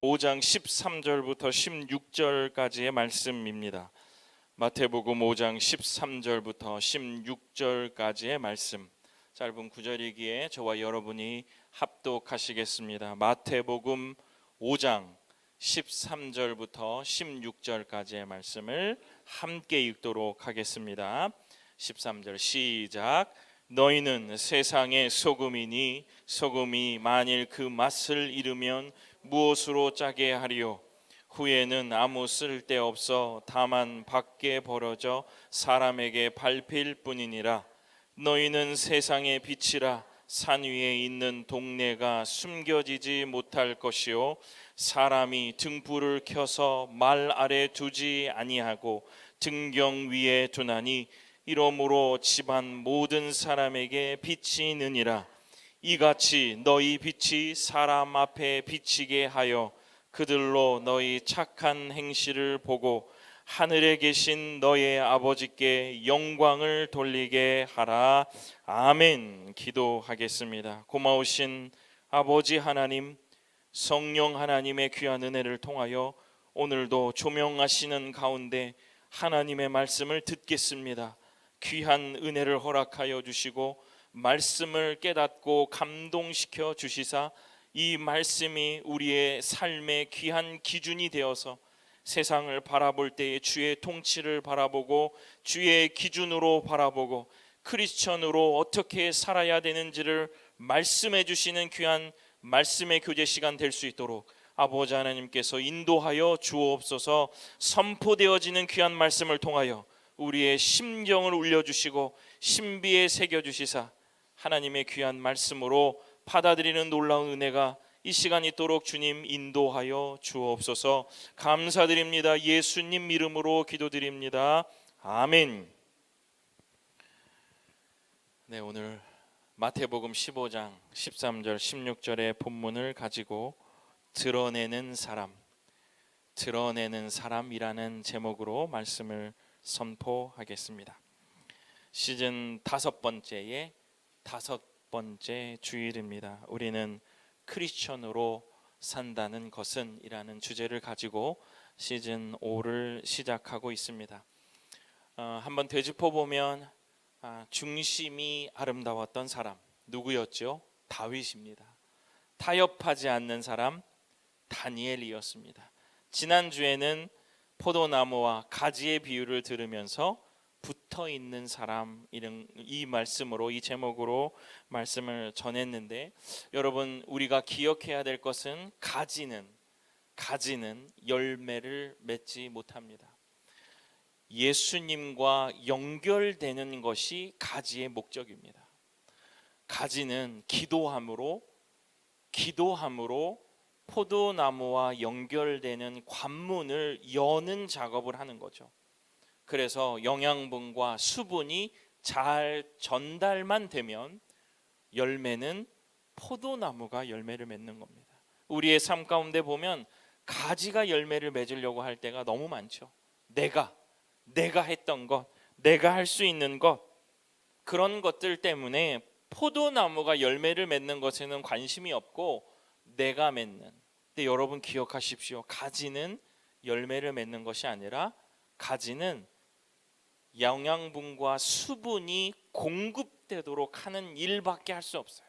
5장 13절부터 16절까지의 말씀입니다. 마태복음 5장 13절부터 16절까지의 말씀, 짧은 구절이기에 저와 여러분이 합독하시겠습니다. 마태복음 5장 13절부터 16절까지의 말씀을 함께 읽도록 하겠습니다. 13절 시작. 너희는 세상의 소금이니 소금이 만일 그 맛을 잃으면 무엇으로 짜게 하리요? 후에는 아무 쓸데없어 다만 밖에 버려져 사람에게 밟힐 뿐이니라. 너희는 세상의 빛이라. 산 위에 있는 동네가 숨겨지지 못할 것이요 사람이 등불을 켜서 말 아래 두지 아니하고 등경 위에 두나니 이러므로 집안 모든 사람에게 빛이 느니라. 이같이 너희 빛이 사람 앞에 비치게 하여 그들로 너희 착한 행실을 보고 하늘에 계신 너의 아버지께 영광을 돌리게 하라. 아멘. 기도하겠습니다. 고마우신 아버지 하나님, 성령 하나님의 귀한 은혜를 통하여 오늘도 조명하시는 가운데 하나님의 말씀을 듣겠습니다. 귀한 은혜를 허락하여 주시고 말씀을 깨닫고 감동시켜 주시사 이 말씀이 우리의 삶의 귀한 기준이 되어서 세상을 바라볼 때에 주의 통치를 바라보고 주의 기준으로 바라보고 크리스천으로 어떻게 살아야 되는지를 말씀해 주시는 귀한 말씀의 교제 시간 될 수 있도록 아버지 하나님께서 인도하여 주옵소서. 선포되어지는 귀한 말씀을 통하여 우리의 심정을 울려주시고 신비에 새겨주시사 하나님의 귀한 말씀으로 받아들이는 놀라운 은혜가 이 시간 있도록 주님 인도하여 주옵소서. 감사드립니다. 예수님 이름으로 기도드립니다. 아멘. 네, 오늘 마태복음 15장 13절 16절의 본문을 가지고 드러내는 사람이라는 제목으로 말씀을 선포하겠습니다. 시즌 5번째의 5번째 주일입니다. 우리는 크리스천으로 산다는 것은 이라는 주제를 가지고 시즌 5를 시작하고 있습니다. 한번 되짚어보면 중심이 아름다웠던 사람 누구였죠? 다윗입니다. 타협하지 않는 사람 다니엘이었습니다. 지난주에는 포도나무와 가지의 비유를 들으면서 붙어있는 사람 이 말씀으로 이 제목으로 말씀을 전했는데 여러분 우리가 기억해야 될 것은 가지는 열매를 맺지 못합니다. 예수님과 연결되는 것이 가지의 목적입니다. 가지는 기도함으로 포도나무와 연결되는 관문을 여는 작업을 하는 거죠. 그래서 영양분과 수분이 잘 전달만 되면 열매는 포도나무가 열매를 맺는 겁니다. 우리의 삶 가운데 보면 가지가 열매를 맺으려고 할 때가 너무 많죠. 내가 했던 것, 내가 할 수 있는 것, 그런 것들 때문에 포도나무가 열매를 맺는 것에는 관심이 없고 내가 맺는. 근데 여러분 기억하십시오. 가지는 열매를 맺는 것이 아니라 가지는 영양분과 수분이 공급되도록 하는 일밖에 할 수 없어요.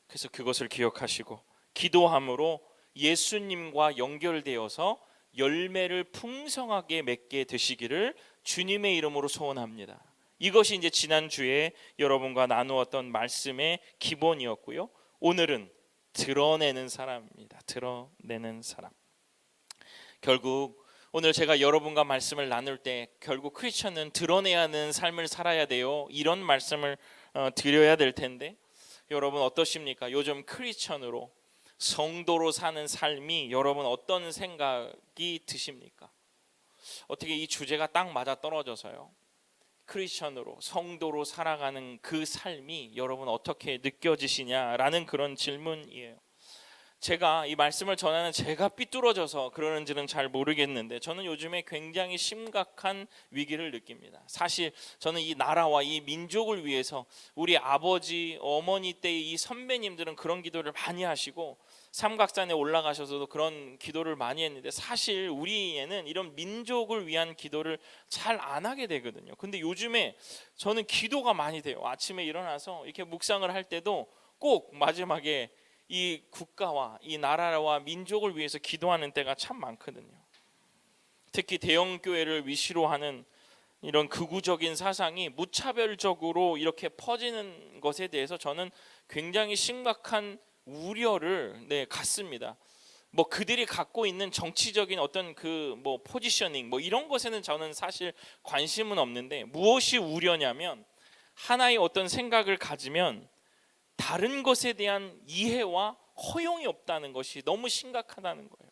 그래서 그것을 기억하시고 기도함으로 예수님과 연결되어서 열매를 풍성하게 맺게 되시기를 주님의 이름으로 소원합니다. 이것이 이제 지난주에 여러분과 나누었던 말씀의 기본이었고요. 오늘은 드러내는 사람입니다. 드러내는 사람. 결국 오늘 제가 여러분과 말씀을 나눌 때 결국 크리스천은 드러내야 하는 삶을 살아야 돼요. 이런 말씀을 드려야 될 텐데 여러분 어떠십니까? 요즘 크리스천으로 성도로 사는 삶이 여러분 어떤 생각이 드십니까? 어떻게 이 주제가 딱 맞아 떨어져서요. 크리스천으로 성도로 살아가는 그 삶이 여러분 어떻게 느껴지시냐라는 그런 질문이에요. 제가 이 말씀을 전하는 제가 삐뚤어져서 그러는지는 잘 모르겠는데 저는 요즘에 굉장히 심각한 위기를 느낍니다. 사실 저는 이 나라와 이 민족을 위해서 우리 아버지, 어머니 때의 이 선배님들은 그런 기도를 많이 하시고 삼각산에 올라가셔서도 그런 기도를 많이 했는데 사실 우리에는 이런 민족을 위한 기도를 잘 안 하게 되거든요. 근데 요즘에 저는 기도가 많이 돼요. 아침에 일어나서 이렇게 묵상을 할 때도 꼭 마지막에 이 국가와 이 나라와 민족을 위해서 기도하는 때가 참 많거든요. 특히 대형 교회를 위시로 하는 이런 극우적인 사상이 무차별적으로 이렇게 퍼지는 것에 대해서 저는 굉장히 심각한 우려를 갖습니다. 뭐 그들이 갖고 있는 정치적인 어떤 그 뭐 포지셔닝 뭐 이런 것에는 저는 사실 관심은 없는데 무엇이 우려냐면 하나의 어떤 생각을 가지면 다른 것에 대한 이해와 허용이 없다는 것이 너무 심각하다는 거예요.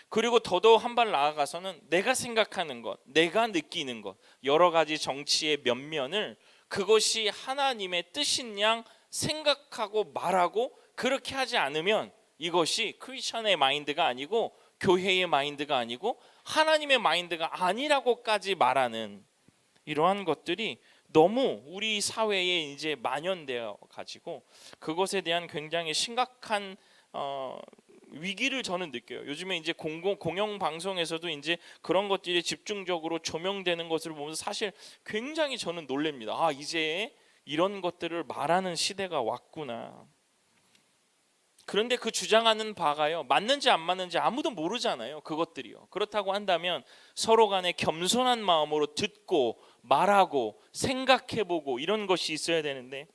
그리고 더더욱 한 발 나아가서는 내가 생각하는 것, 내가 느끼는 것, 여러 가지 정치의 면면을 그것이 하나님의 뜻인 양 생각하고 말하고 그렇게 하지 않으면 이것이 크리스천의 마인드가 아니고 교회의 마인드가 아니고 하나님의 마인드가 아니라고까지 말하는 이러한 것들이 너무 우리 사회에 이제 만연되어 가지고 그것에 대한 굉장히 심각한 위기를 저는 느껴요. 요즘에 이제 공영 방송에서도 이제 그런 것들이 집중적으로 조명되는 것을 보면서 사실 굉장히 저는 놀랍니다. 아, 이제 이런 것들을 말하는 시대가 왔구나. 그런데 그 주장하는 바가요, 맞는지 안 맞는지 아무도 모르잖아요. 그것들이요. 그렇다고 한다면 서로 간에 겸손한 마음으로 듣고 말하고 생각해보고 이런 것이 있어야 되는데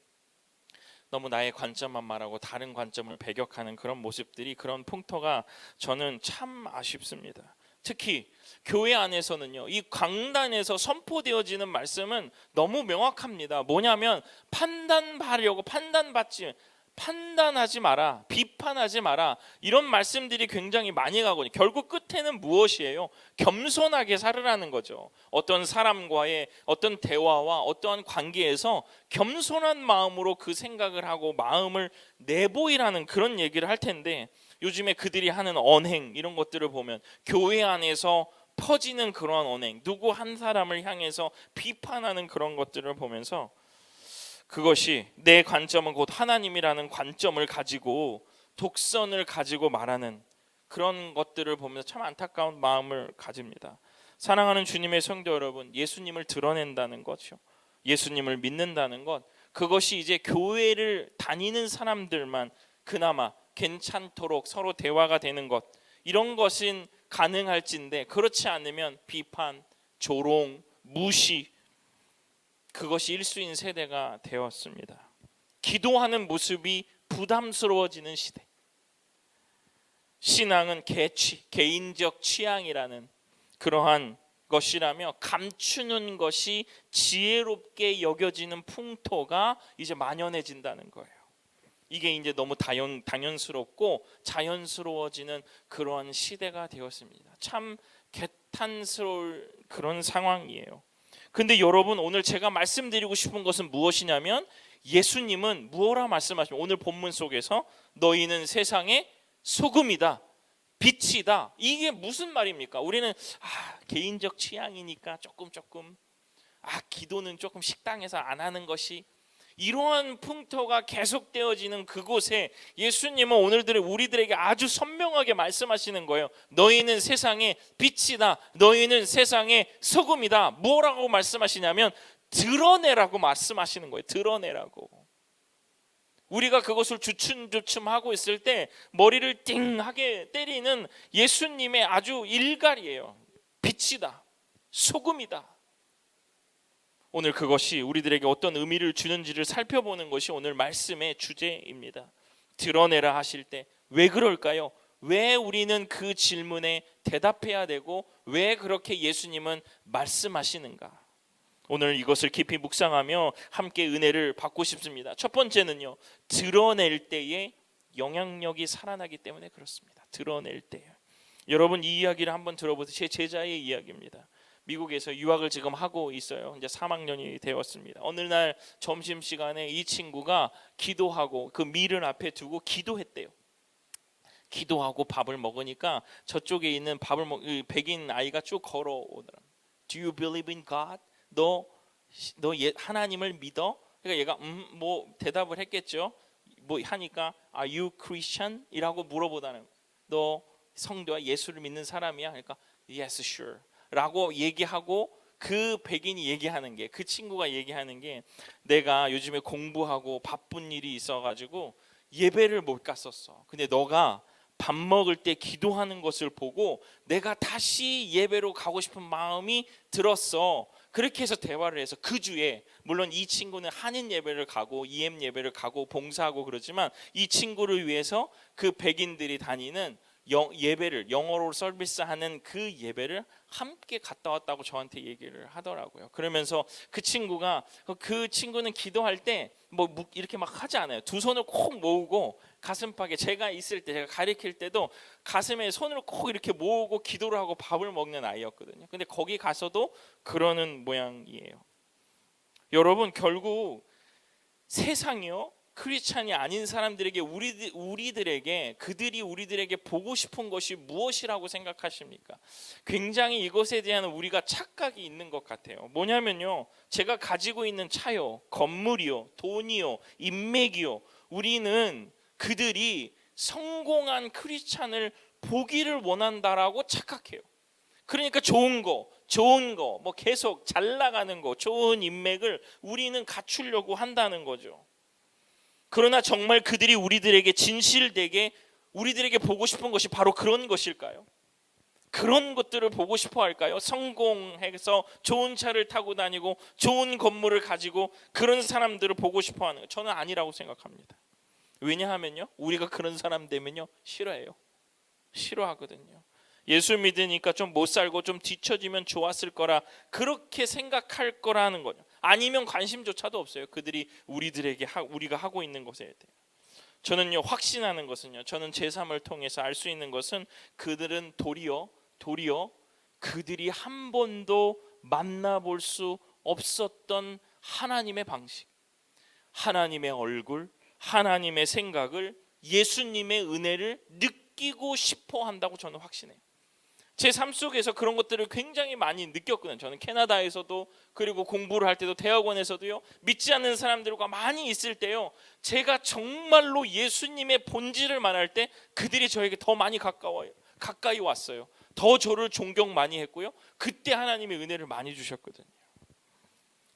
너무 나의 관점만 말하고 다른 관점을 배격하는 그런 모습들이, 그런 풍토가 저는 참 아쉽습니다. 특히 교회 안에서는요, 이 강단에서 선포되어지는 말씀은 너무 명확합니다. 뭐냐면 판단하지 마라, 비판하지 마라, 이런 말씀들이 굉장히 많이 가거든요. 결국 끝에는 무엇이에요? 겸손하게 살으라는 거죠. 어떤 사람과의 어떤 대화와 어떠한 관계에서 겸손한 마음으로 그 생각을 하고 마음을 내보이라는 그런 얘기를 할 텐데, 요즘에 그들이 하는 언행 이런 것들을 보면 교회 안에서 퍼지는 그런 언행, 누구 한 사람을 향해서 비판하는 그런 것들을 보면서 그것이 내 관점은 곧 하나님이라는 관점을 가지고 독선을 가지고 말하는 그런 것들을 보면서 참 안타까운 마음을 가집니다. 사랑하는 주님의 성도 여러분, 예수님을 드러낸다는 것이요, 예수님을 믿는다는 것, 그것이 이제 교회를 다니는 사람들만 그나마 괜찮도록 서로 대화가 되는 것, 이런 것은 가능할진데 그렇지 않으면 비판, 조롱, 무시, 그것이 일수인 세대가 되었습니다. 기도하는 모습이 부담스러워지는 시대. 신앙은 개인적 취향이라는 그러한 것이라며 감추는 것이 지혜롭게 여겨지는 풍토가 이제 만연해진다는 거예요. 이게 이제 너무 당연스럽고 자연스러워지는 그러한 시대가 되었습니다. 참 개탄스러울 그런 상황이에요. 근데 여러분, 오늘 제가 말씀드리고 싶은 것은 무엇이냐면, 예수님은 무엇라 말씀하시면 오늘 본문 속에서 너희는 세상의 소금이다, 빛이다. 이게 무슨 말입니까? 우리는 개인적 취향이니까 조금 기도는 조금 식당에서 안 하는 것이, 이러한 풍토가 계속되어지는 그곳에 예수님은 오늘들 우리들에게 아주 선명하게 말씀하시는 거예요. 너희는 세상의 빛이다, 너희는 세상의 소금이다. 뭐라고 말씀하시냐면 드러내라고 말씀하시는 거예요. 드러내라고. 우리가 그것을 주춤주춤하고 있을 때 머리를 띵하게 때리는 예수님의 아주 일갈이에요. 빛이다, 소금이다. 오늘 그것이 우리들에게 어떤 의미를 주는지를 살펴보는 것이 오늘 말씀의 주제입니다. 드러내라 하실 때 왜 그럴까요? 왜 우리는 그 질문에 대답해야 되고 왜 그렇게 예수님은 말씀하시는가? 오늘 이것을 깊이 묵상하며 함께 은혜를 받고 싶습니다. 첫 번째는요, 드러낼 때에 영향력이 살아나기 때문에 그렇습니다. 드러낼 때에. 여러분, 이 이야기를 한번 들어보세요. 제 제자의 이야기입니다. 미국에서 유학을 지금 하고 있어요. 이제 3학년이 되었습니다. 어느 날 점심시간에 이 친구가 기도하고 그 밀을 앞에 두고 기도했대요. 기도하고 밥을 먹으니까 저쪽에 있는 백인 아이가 쭉 걸어오더라. Do you believe in God? 너 하나님을 믿어? 그러니까 얘가 뭐 대답을 했겠죠. 뭐 하니까 Are you Christian? 이라고 물어보다는 거예요. 너 성도야? 예수를 믿는 사람이야? 그러니까 Yes, sure. 라고 얘기하고 그 백인이 얘기하는 게, 그 친구가 얘기하는 게, 내가 요즘에 공부하고 바쁜 일이 있어가지고 예배를 못 갔었어. 근데 너가 밥 먹을 때 기도하는 것을 보고 내가 다시 예배로 가고 싶은 마음이 들었어. 그렇게 해서 대화를 해서 그 주에, 물론 이 친구는 한인 예배를 가고 EM 예배를 가고 봉사하고 그러지만 이 친구를 위해서 그 백인들이 다니는 예배를, 영어로 서비스하는 그 예배를 함께 갔다 왔다고 저한테 얘기를 하더라고요. 그러면서 그 친구는 기도할 때 뭐 이렇게 막 하지 않아요. 두 손을 콕 모으고 가슴팍에, 제가 있을 때, 제가 가르칠 때도 가슴에 손을 콕 이렇게 모으고 기도를 하고 밥을 먹는 아이였거든요. 근데 거기 가서도 그러는 모양이에요. 여러분, 결국 세상이요, 크리스찬이 아닌 사람들에게, 그들이 우리들에게 보고 싶은 것이 무엇이라고 생각하십니까? 굉장히 이것에 대한 우리가 착각이 있는 것 같아요. 뭐냐면요, 제가 가지고 있는 차요, 건물이요, 돈이요, 인맥이요, 우리는 그들이 성공한 크리스찬을 보기를 원한다라고 착각해요. 그러니까 좋은 거, 뭐 계속 잘 나가는 거, 좋은 인맥을 우리는 갖추려고 한다는 거죠. 그러나 정말 그들이 우리들에게 진실되게 우리들에게 보고 싶은 것이 바로 그런 것일까요? 그런 것들을 보고 싶어 할까요? 성공해서 좋은 차를 타고 다니고 좋은 건물을 가지고 그런 사람들을 보고 싶어 하는 거, 저는 아니라고 생각합니다. 왜냐하면요, 우리가 그런 사람 되면요 싫어하거든요. 예수 믿으니까 좀 못 살고 좀 뒤처지면 좋았을 거라 그렇게 생각할 거라는 거죠. 아니면 관심조차도 없어요. 그들이 우리가 하고 있는 것에 대해. 저는요, 확신하는 것은요, 저는 제3을 통해서 알 수 있는 것은 그들은 도리어 그들이 한 번도 만나볼 수 없었던 하나님의 방식, 하나님의 얼굴, 하나님의 생각을, 예수님의 은혜를 느끼고 싶어 한다고 저는 확신해요. 제 삶 속에서 그런 것들을 굉장히 많이 느꼈거든요. 저는 캐나다에서도, 그리고 공부를 할 때도, 대학원에서도요, 믿지 않는 사람들과 많이 있을 때요, 제가 정말로 예수님의 본질을 말할 때 그들이 저에게 더 많이 가까이 왔어요. 더 저를 존경 많이 했고요, 그때 하나님의 은혜를 많이 주셨거든요.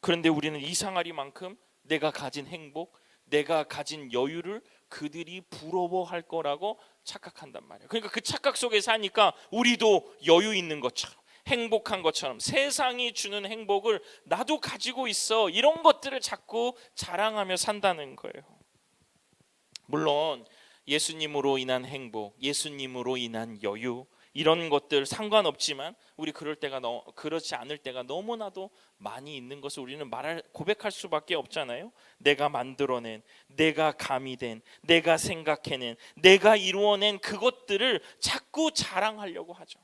그런데 우리는 이상하리만큼 내가 가진 행복, 내가 가진 여유를 그들이 부러워할 거라고 착각한단 말이에요. 그러니까 그 착각 속에 사니까 우리도 여유 있는 것처럼, 행복한 것처럼, 세상이 주는 행복을 나도 가지고 있어, 이런 것들을 자꾸 자랑하며 산다는 거예요. 물론 예수님으로 인한 행복, 예수님으로 인한 여유, 이런 것들 상관없지만 우리 그렇지 않을 때가 너무나도 많이 있는 것을 우리는 고백할 수밖에 없잖아요. 내가 만들어낸, 내가 가미된, 내가 생각해낸, 내가 이루어낸 그것들을 자꾸 자랑하려고 하죠.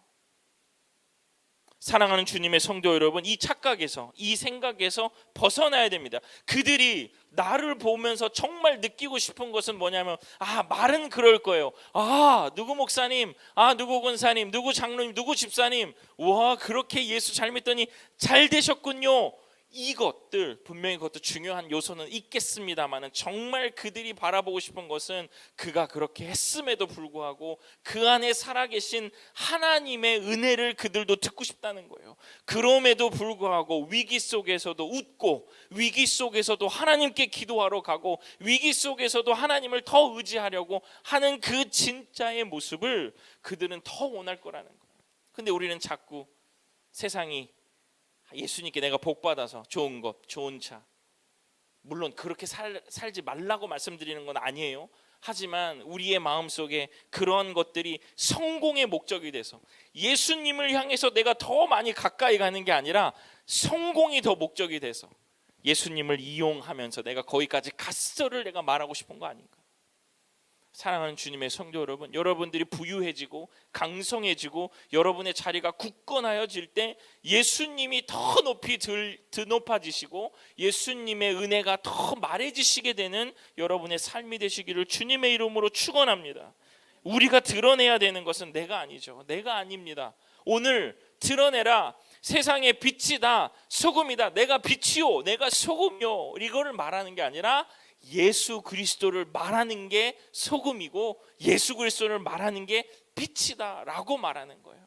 사랑하는 주님의 성도 여러분, 이 착각에서, 이 생각에서 벗어나야 됩니다. 그들이 나를 보면서 정말 느끼고 싶은 것은 뭐냐면, 말은 그럴 거예요. 누구 목사님, 누구 권사님, 누구 장로님, 누구 집사님, 와, 그렇게 예수 잘 믿더니 잘 되셨군요. 이것들, 분명히 그것도 중요한 요소는 있겠습니다만, 정말 그들이 바라보고 싶은 것은 그가 그렇게 했음에도 불구하고 그 안에 살아계신 하나님의 은혜를 그들도 듣고 싶다는 거예요. 그럼에도 불구하고 위기 속에서도 웃고, 위기 속에서도 하나님께 기도하러 가고, 위기 속에서도 하나님을 더 의지하려고 하는 그 진짜의 모습을 그들은 더 원할 거라는 거예요. 근데 우리는 자꾸 세상이 예수님께 내가 복받아서 좋은 것, 좋은 차, 물론 그렇게 살지 말라고 말씀드리는 건 아니에요. 하지만 우리의 마음속에 그런 것들이 성공의 목적이 돼서, 예수님을 향해서 내가 더 많이 가까이 가는 게 아니라 성공이 더 목적이 돼서 예수님을 이용하면서 내가 거기까지 갔어를 내가 말하고 싶은 거 아닌가. 사랑하는 주님의 성도 여러분, 여러분들이 부유해지고 강성해지고 여러분의 자리가 굳건하여질 때 예수님이 더 높이 높아지시고 예수님의 은혜가 더 말해지시게 되는 여러분의 삶이 되시기를 주님의 이름으로 축원합니다. 우리가 드러내야 되는 것은 내가 아니죠. 내가 아닙니다. 오늘 드러내라. 세상의 빛이다. 소금이다. 내가 빛이요. 내가 소금이요. 이거를 말하는 게 아니라 예수 그리스도를 말하는 게 소금이고 예수 그리스도를 말하는 게 빛이다 라고 말하는 거예요.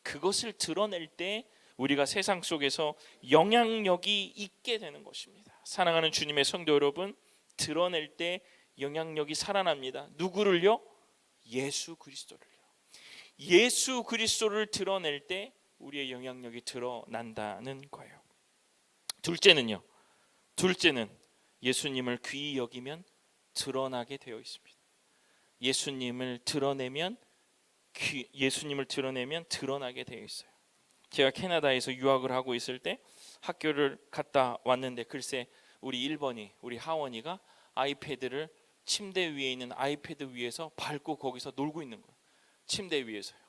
그것을 드러낼 때 우리가 세상 속에서 영향력이 있게 되는 것입니다. 사랑하는 주님의 성도 여러분, 드러낼 때 영향력이 살아납니다. 누구를요? 예수 그리스도를요. 예수 그리스도를 드러낼 때 우리의 영향력이 드러난다는 거예요. 둘째는 예수님을 귀히 여기면 드러나게 되어 있습니다. 예수님을 드러내면 드러나게 되어 있어요. 제가 캐나다에서 유학을 하고 있을 때 학교를 갔다 왔는데 글쎄 우리 1번이 우리 하원이가 아이패드를 침대 위에 있는 아이패드 위에서 밟고 거기서 놀고 있는 거예요. 침대 위에서요.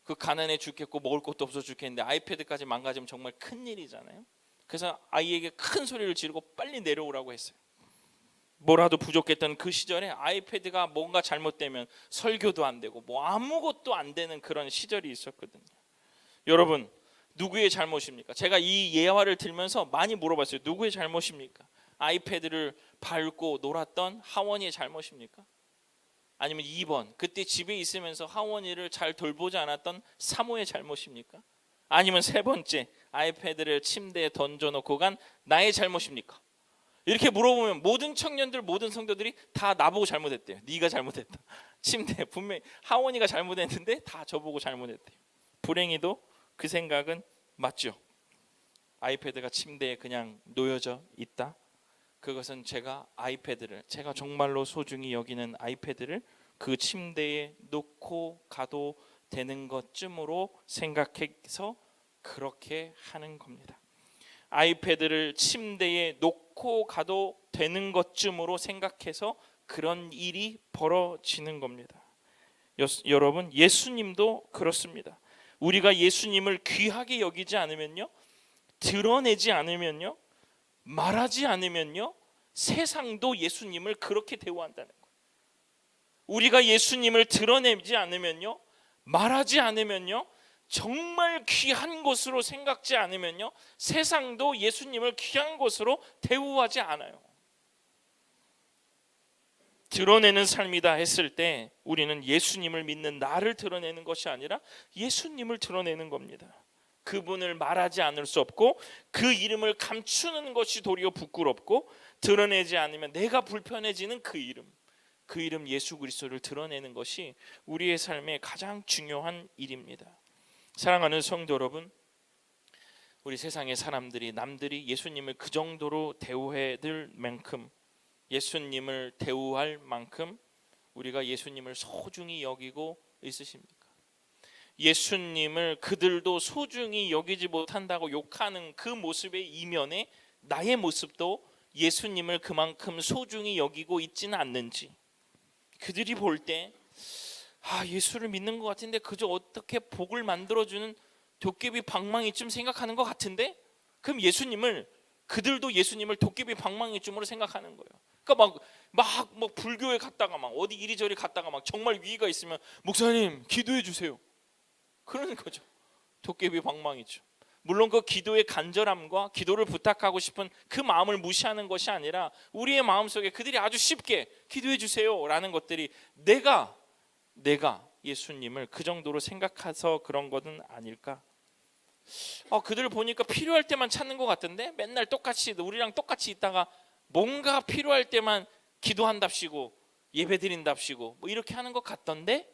그 가난해 죽겠고 먹을 것도 없어 죽겠는데 아이패드까지 망가지면 정말 큰일이잖아요. 그래서 아이에게 큰 소리를 지르고 빨리 내려오라고 했어요. 뭐라도 부족했던 그 시절에 아이패드가 뭔가 잘못되면 설교도 안 되고 뭐 아무것도 안 되는 그런 시절이 있었거든요. 여러분, 누구의 잘못입니까? 제가 이 예화를 들면서 많이 물어봤어요. 누구의 잘못입니까? 아이패드를 밟고 놀았던 하원이의 잘못입니까? 아니면 2번, 그때 집에 있으면서 하원이를 잘 돌보지 않았던 사모의 잘못입니까? 아니면 세 번째, 아이패드를 침대에 던져놓고 간 나의 잘못입니까? 이렇게 물어보면 모든 청년들, 모든 성도들이 다 나보고 잘못했대요. 네가 잘못했다. 침대에 분명히 하원이가 잘못했는데 다 저보고 잘못했대요. 불행히도 그 생각은 맞죠. 아이패드가 침대에 그냥 놓여져 있다. 그것은 제가 정말로 소중히 여기는 아이패드를 그 침대에 놓고 가도 되는 것쯤으로 생각해서 그렇게 하는 겁니다. 아이패드를 침대에 놓고 가도 되는 것쯤으로 생각해서 그런 일이 벌어지는 겁니다. 여러분, 예수님도 그렇습니다. 우리가 예수님을 귀하게 여기지 않으면요, 드러내지 않으면요, 말하지 않으면요, 세상도 예수님을 그렇게 대우한다는 거예요. 우리가 예수님을 드러내지 않으면요, 말하지 않으면요, 정말 귀한 것으로 생각지 않으면요, 세상도 예수님을 귀한 것으로 대우하지 않아요. 드러내는 삶이다 했을 때 우리는 예수님을 믿는 나를 드러내는 것이 아니라 예수님을 드러내는 겁니다. 그분을 말하지 않을 수 없고 그 이름을 감추는 것이 도리어 부끄럽고 드러내지 않으면 내가 불편해지는 그 이름 예수 그리스도를 드러내는 것이 우리의 삶의 가장 중요한 일입니다. 사랑하는 성도 여러분, 우리 세상의 사람들이 남들이 예수님을 그 정도로 대우해야 될 만큼, 예수님을 대우할 만큼 우리가 예수님을 소중히 여기고 있으십니까? 예수님을 그들도 소중히 여기지 못한다고 욕하는 그 모습의 이면에 나의 모습도 예수님을 그만큼 소중히 여기고 있지는 않는지, 그들이 볼 때 예수를 믿는 것 같은데 그저 어떻게 복을 만들어주는 도깨비 방망이쯤 생각하는 것 같은데, 그럼 그들도 예수님을 도깨비 방망이쯤으로 생각하는 거예요. 그러니까 막 불교에 갔다가 막 어디 이리저리 갔다가 막 정말 위기가 있으면 목사님 기도해 주세요, 그러는 거죠. 도깨비 방망이죠. 물론 그 기도의 간절함과 기도를 부탁하고 싶은 그 마음을 무시하는 것이 아니라 우리의 마음속에 그들이 아주 쉽게 기도해 주세요 라는 것들이 내가 예수님을 그 정도로 생각해서 그런 것은 아닐까. 그들을 보니까 필요할 때만 찾는 것 같던데, 맨날 똑같이 우리랑 똑같이 있다가 뭔가 필요할 때만 기도한답시고 예배드린답시고 뭐 이렇게 하는 것 같던데,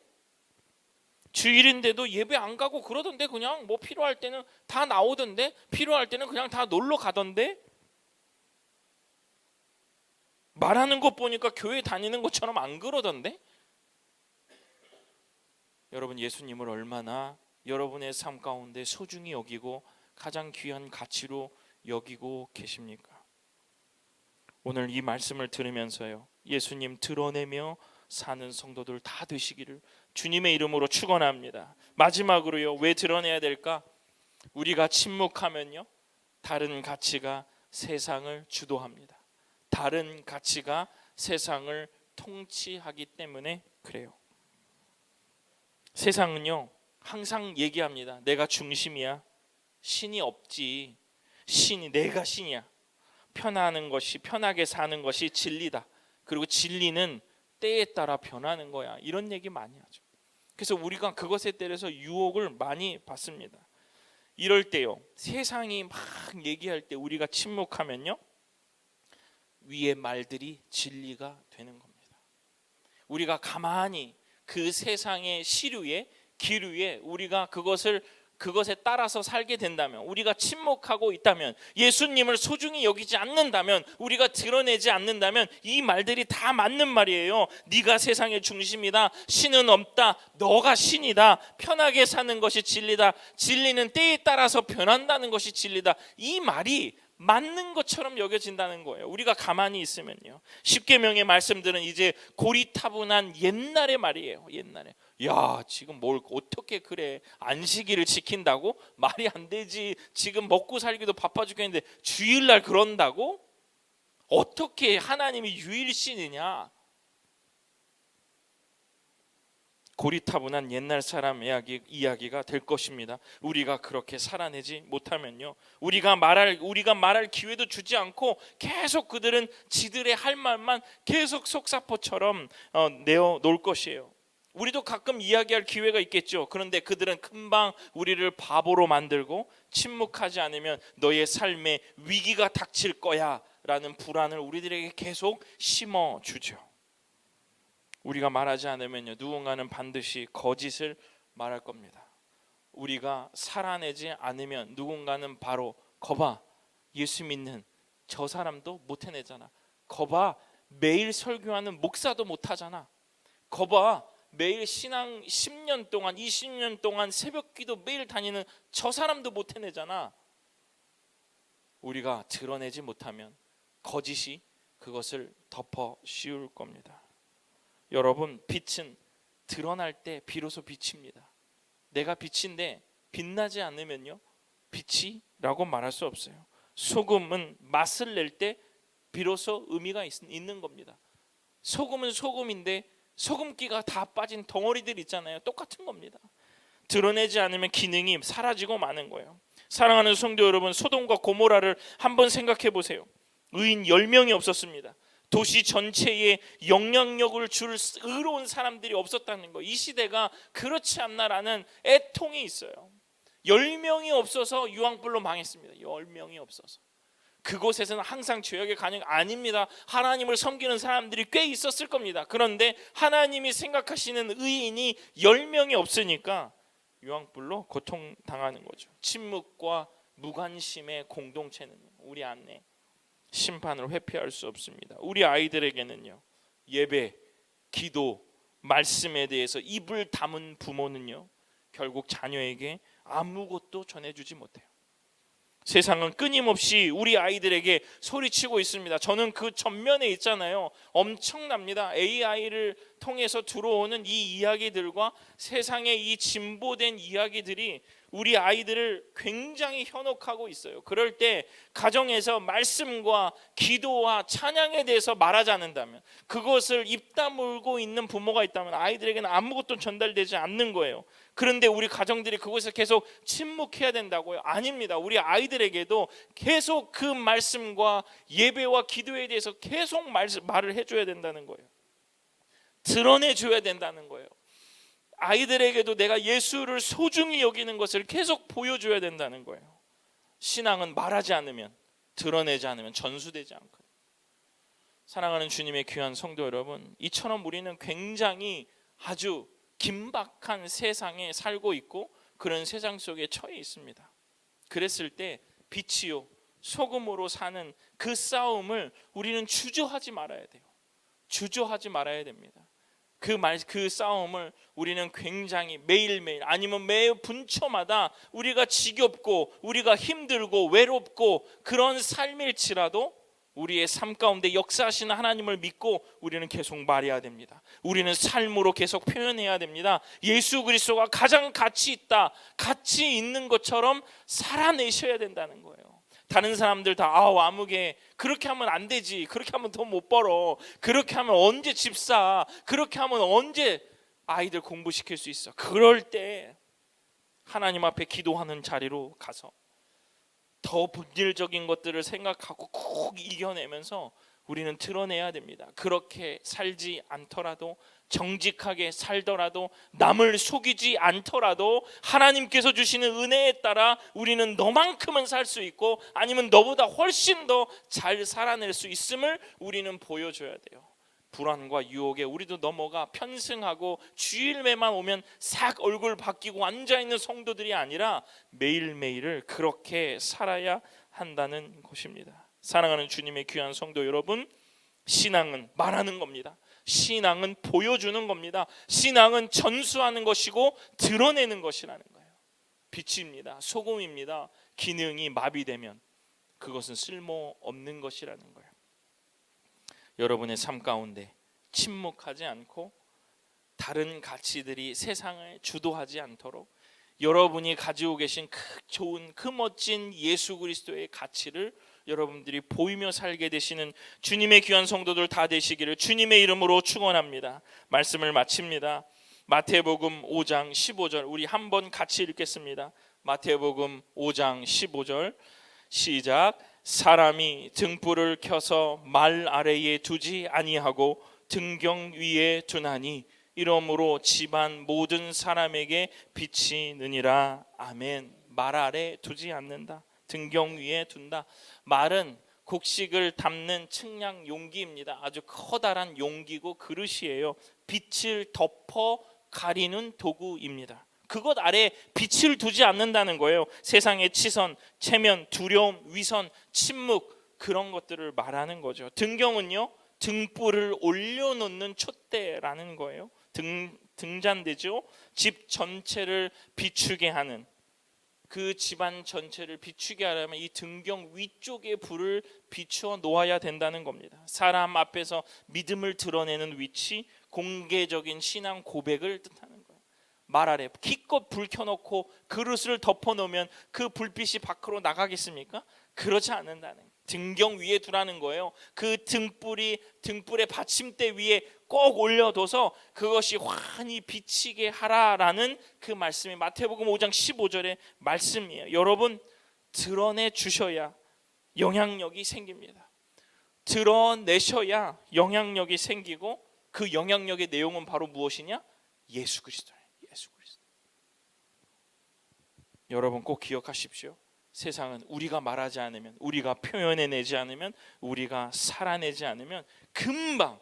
주일인데도 예배 안 가고 그러던데, 그냥 뭐 필요할 때는 다 나오던데, 필요할 때는 그냥 다 놀러 가던데, 말하는 것 보니까 교회 다니는 것처럼 안 그러던데. 여러분, 예수님을 얼마나 여러분의 삶 가운데 소중히 여기고 가장 귀한 가치로 여기고 계십니까? 오늘 이 말씀을 들으면서요, 예수님 드러내며 사는 성도들 다 되시기를 주님의 이름으로 축원합니다. 마지막으로요, 왜 드러내야 될까? 우리가 침묵하면요, 다른 가치가 세상을 주도합니다. 다른 가치가 세상을 통치하기 때문에 그래요. 세상은요 항상 얘기합니다. 내가 중심이야. 신이 없지. 내가 신이야. 편하게 사는 것이 진리다. 그리고 진리는 때에 따라 변하는 거야. 이런 얘기 많이 하죠. 그래서 우리가 그것에 대해서 유혹을 많이 받습니다. 이럴 때요, 세상이 막 얘기할 때 우리가 침묵하면요, 위의 말들이 진리가 되는 겁니다. 우리가 가만히 그 세상의 시류에 기류에 우리가 그것에 따라서 살게 된다면, 우리가 침묵하고 있다면, 예수님을 소중히 여기지 않는다면, 우리가 드러내지 않는다면 이 말들이 다 맞는 말이에요. 네가 세상의 중심이다. 신은 없다. 너가 신이다. 편하게 사는 것이 진리다. 진리는 때에 따라서 변한다는 것이 진리다. 이 말이 맞는 것처럼 여겨진다는 거예요. 우리가 가만히 있으면요. 십계명의 말씀들은 이제 고리타분한 옛날의 말이에요. 옛날에 야 지금 뭘 어떻게 그래, 안식일을 지킨다고? 말이 안 되지. 지금 먹고 살기도 바빠 죽겠는데 주일날 그런다고? 어떻게 하나님이 유일신이냐? 고리타분한 옛날 사람 이야기가 될 것입니다. 우리가 그렇게 살아내지 못하면요, 우리가 말할 기회도 주지 않고 계속 그들은 지들의 할 말만 계속 속사포처럼 내어 놓을 것이에요. 우리도 가끔 이야기할 기회가 있겠죠. 그런데 그들은 금방 우리를 바보로 만들고 침묵하지 않으면 너의 삶에 위기가 닥칠 거야 라는 불안을 우리들에게 계속 심어주죠. 우리가 말하지 않으면요, 누군가는 반드시 거짓을 말할 겁니다. 우리가 살아내지 않으면 누군가는 바로 거봐, 예수 믿는 저 사람도 못 해내잖아. 거봐, 매일 설교하는 목사도 못 하잖아. 거봐, 매일 신앙 10년 동안 20년 동안 새벽기도 매일 다니는 저 사람도 못 해내잖아. 우리가 드러내지 못하면 거짓이 그것을 덮어 씌울 겁니다. 여러분, 빛은 드러날 때 비로소 빛입니다. 내가 빛인데 빛나지 않으면요, 빛이라고 말할 수 없어요. 소금은 맛을 낼 때 비로소 의미가 있는 겁니다. 소금은 소금인데 소금기가 다 빠진 덩어리들 있잖아요. 똑같은 겁니다. 드러내지 않으면 기능이 사라지고 마는 거예요. 사랑하는 성도 여러분, 소돔과 고모라를 한번 생각해 보세요. 의인 10명이 없었습니다. 도시 전체에 영향력을 줄 의로운 사람들이 없었다는 거. 이 시대가 그렇지 않나라는 애통이 있어요. 10명이 없어서 유황불로 망했습니다. 10명이 없어서. 그곳에서는 항상 죄악의 간영 아닙니다. 하나님을 섬기는 사람들이 꽤 있었을 겁니다. 그런데 하나님이 생각하시는 의인이 10명이 없으니까 유황불로 고통당하는 거죠. 침묵과 무관심의 공동체는 우리 안에 심판을 회피할 수 없습니다. 우리 아이들에게는요, 예배, 기도, 말씀에 대해서 입을 다문 부모는요, 결국 자녀에게 아무것도 전해주지 못해요. 세상은 끊임없이 우리 아이들에게 소리치고 있습니다. 저는 그 전면에 있잖아요. 엄청납니다. AI를 통해서 들어오는 이 이야기들과 세상의 이 진보된 이야기들이 우리 아이들을 굉장히 현혹하고 있어요. 그럴 때 가정에서 말씀과 기도와 찬양에 대해서 말하지 않는다면, 그것을 입 다물고 있는 부모가 있다면 아이들에게는 아무것도 전달되지 않는 거예요. 그런데 우리 가정들이 그것을 계속 침묵해야 된다고요? 아닙니다. 우리 아이들에게도 계속 그 말씀과 예배와 기도에 대해서 계속 말을 해줘야 된다는 거예요. 드러내줘야 된다는 거예요. 아이들에게도 내가 예수를 소중히 여기는 것을 계속 보여줘야 된다는 거예요. 신앙은 말하지 않으면, 드러내지 않으면 전수되지 않거든요. 사랑하는 주님의 귀한 성도 여러분, 이처럼 우리는 굉장히 아주 긴박한 세상에 살고 있고 그런 세상 속에 처해 있습니다. 그랬을 때 빛이요 소금으로 사는 그 싸움을 우리는 주저하지 말아야 돼요. 주저하지 말아야 됩니다. 그 싸움을 우리는 굉장히 매일매일, 아니면 매 분초마다 우리가 지겹고 우리가 힘들고 외롭고 그런 삶일지라도 우리의 삶 가운데 역사하시는 하나님을 믿고 우리는 계속 말해야 됩니다. 우리는 삶으로 계속 표현해야 됩니다. 예수 그리스도가 가장 가치 있다, 가치 있는 것처럼 살아내셔야 된다는 거예요. 다른 사람들 다 아무개 그렇게 하면 안 되지, 그렇게 하면 돈 못 벌어, 그렇게 하면 언제 집 사, 그렇게 하면 언제 아이들 공부시킬 수 있어. 그럴 때 하나님 앞에 기도하는 자리로 가서 더 본질적인 것들을 생각하고 꼭 이겨내면서 우리는 드러내야 됩니다. 그렇게 살지 않더라도, 정직하게 살더라도, 남을 속이지 않더라도 하나님께서 주시는 은혜에 따라 우리는 너만큼은 살 수 있고 아니면 너보다 훨씬 더 잘 살아낼 수 있음을 우리는 보여줘야 돼요. 불안과 유혹에 우리도 넘어가 편승하고 주일매만 오면 싹 얼굴 바뀌고 앉아있는 성도들이 아니라 매일매일을 그렇게 살아야 한다는 것입니다. 사랑하는 주님의 귀한 성도 여러분, 신앙은 말하는 겁니다. 신앙은 보여주는 겁니다. 신앙은 전수하는 것이고 드러내는 것이라는 거예요. 빛입니다. 소금입니다. 기능이 마비되면 그것은 쓸모없는 것이라는 거예요. 여러분의 삶 가운데 침묵하지 않고 다른 가치들이 세상을 주도하지 않도록 여러분이 가지고 계신 그 좋은 그 멋진 예수 그리스도의 가치를 여러분들이 보이며 살게 되시는 주님의 귀한 성도들 다 되시기를 주님의 이름으로 축원합니다. 말씀을 마칩니다. 마태복음 5장 15절 우리 한번 같이 읽겠습니다. 마태복음 5장 15절 시작. 사람이 등불을 켜서 말 아래에 두지 아니하고 등경 위에 두나니 이러므로 집안 모든 사람에게 빛이 느니라. 아멘. 말 아래 두지 않는다. 등경 위에 둔다. 말은 곡식을 담는 측량 용기입니다. 아주 커다란 용기고 그릇이에요. 빛을 덮어 가리는 도구입니다. 그것 아래 빛을 두지 않는다는 거예요. 세상의 치선, 체면, 두려움, 위선, 침묵 그런 것들을 말하는 거죠. 등경은요, 등불을 올려놓는 촛대라는 거예요. 등잔대죠. 집 전체를 비추게 하는, 그 집안 전체를 비추게 하려면 이 등경 위쪽에 불을 비추어 놓아야 된다는 겁니다. 사람 앞에서 믿음을 드러내는 위치, 공개적인 신앙 고백을 뜻하는 거예요. 말 아래 기껏 불 켜놓고 그릇을 덮어놓으면 그 불빛이 밖으로 나가겠습니까? 그렇지 않는다는 거예요. 등경 위에 두라는 거예요. 그 등불의 받침대 위에 꼭 올려둬서 그것이 환히 비치게 하라라는 그 말씀이 마태복음 5장 15절의 말씀이에요. 여러분, 드러내 주셔야 영향력이 생깁니다. 드러내셔야 영향력이 생기고 그 영향력의 내용은 바로 무엇이냐? 예수 그리스도예요. 예수 그리스도. 여러분 꼭 기억하십시오. 세상은 우리가 말하지 않으면, 우리가 표현해내지 않으면, 우리가 살아내지 않으면 금방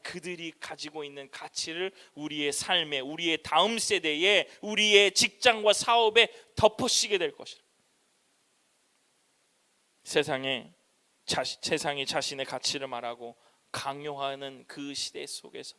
그들이 가지고 있는 가치를 우리의 삶에, 우리의 다음 세대에, 우리의 직장과 사업에 덮어씌게 될 것이다. 세상이 자신의 가치를 말하고 강요하는 그 시대 속에서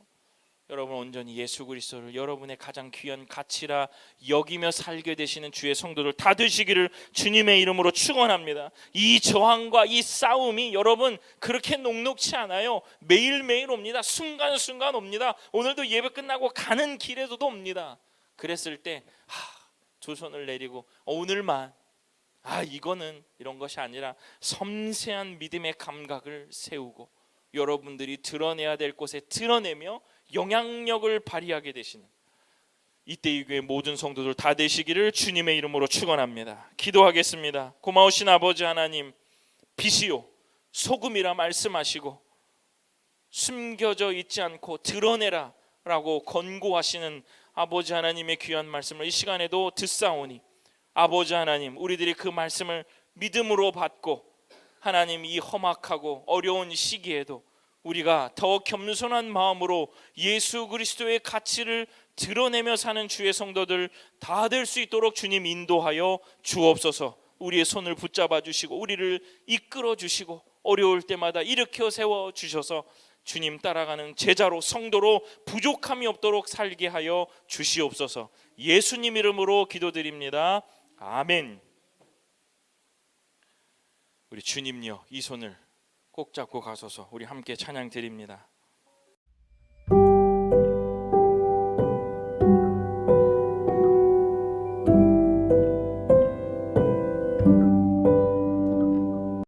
여러분 온전히 예수 그리스도를 여러분의 가장 귀한 가치라 여기며 살게 되시는 주의 성도들 다 되시기를 주님의 이름으로 축원합니다. 이 저항과 이 싸움이 여러분 그렇게 녹록치 않아요. 매일매일 옵니다. 순간순간 옵니다. 오늘도 예배 끝나고 가는 길에서도 옵니다. 그랬을 때 두 손을 내리고 오늘만 이거는 이런 것이 아니라 섬세한 믿음의 감각을 세우고 여러분들이 드러내야 될 곳에 드러내며 영향력을 발휘하게 되시는 이때 이 교회 모든 성도들 다 되시기를 주님의 이름으로 축원합니다. 기도하겠습니다. 고마우신 아버지 하나님, 빛이요 소금이라 말씀하시고 숨겨져 있지 않고 드러내라 라고 권고하시는 아버지 하나님의 귀한 말씀을 이 시간에도 듣사오니 아버지 하나님, 우리들이 그 말씀을 믿음으로 받고 하나님 이 험악하고 어려운 시기에도 우리가 더 겸손한 마음으로 예수 그리스도의 가치를 드러내며 사는 주의 성도들 다 될 수 있도록 주님 인도하여 주옵소서. 우리의 손을 붙잡아 주시고 우리를 이끌어 주시고 어려울 때마다 일으켜 세워 주셔서 주님 따라가는 제자로 성도로 부족함이 없도록 살게 하여 주시옵소서. 예수님 이름으로 기도드립니다. 아멘. 우리 주님요 이 손을 꼭 잡고 가소서. 우리 함께 찬양 드립니다.